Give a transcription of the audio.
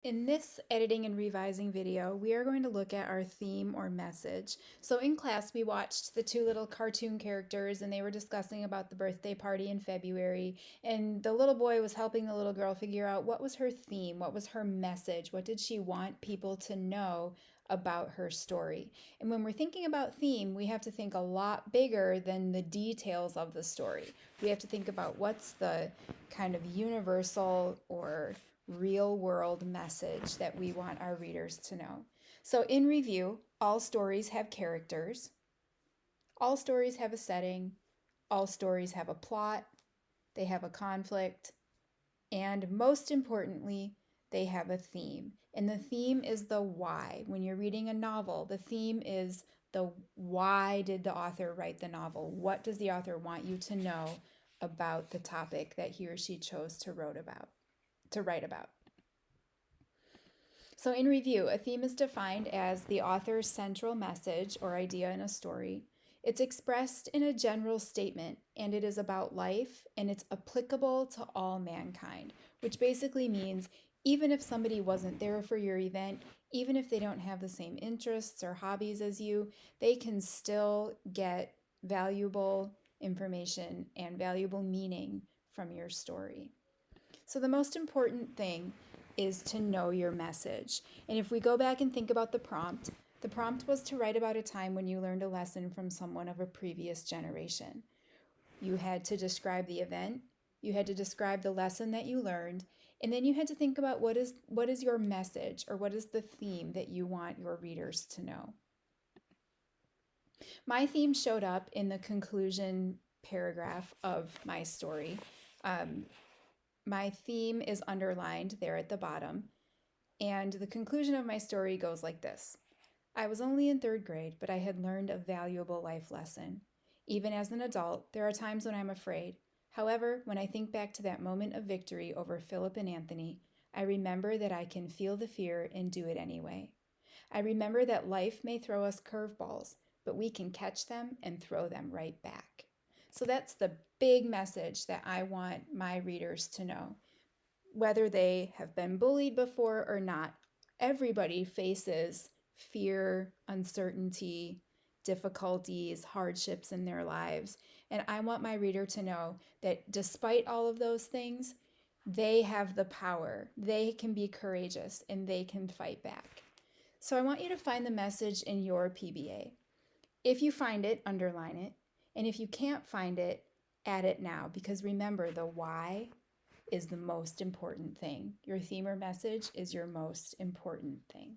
In this editing and revising video, we are going to look at our theme or message. So in class, we watched the two little cartoon characters and they were discussing about the birthday party in February. And the little boy was helping the little girl figure out what was her theme, what was her message, what did she want people to know about her story. And when we're thinking about theme, we have to think a lot bigger than the details of the story. We have to think about what's the kind of universal or real world message that we want our readers to know. So, in review, all stories have characters, all stories have a setting, all stories have a plot, they have a conflict, and most importantly, they have a theme. And the theme is the why. When you're reading a novel, the theme is the why did the author write the novel? What does the author want you to know about the topic that he or she chose to write about? So, in review, a theme is defined as the author's central message or idea in a story. It's expressed in a general statement, and it is about life, and it's applicable to all mankind, which basically means even if somebody wasn't there for your event, even if they don't have the same interests or hobbies as you, they can still get valuable information and valuable meaning from your story. So, the most important thing is to know your message. And if we go back and think about the prompt was to write about a time when you learned a lesson from someone of a previous generation. You had to describe the event, you had to describe the lesson that you learned, and then you had to think about what is your message or what is the theme that you want your readers to know. My theme showed up in the conclusion paragraph of my story. My theme is underlined there at the bottom, and the conclusion of my story goes like this. I was only in third grade, but I had learned a valuable life lesson. Even as an adult, there are times when I'm afraid. However, when I think back to that moment of victory over Philip and Anthony, I remember that I can feel the fear and do it anyway. I remember that life may throw us curveballs, but we can catch them and throw them right back. So that's the big message that I want my readers to know. Whether they have been bullied before or not, everybody faces fear, uncertainty, difficulties, hardships in their lives. And I want my reader to know that despite all of those things, they have the power, they can be courageous, and they can fight back. So I want you to find the message in your PBA. If you find it, underline it. And if you can't find it, add it now, because remember, the why is the most important thing. Your theme or message is your most important thing.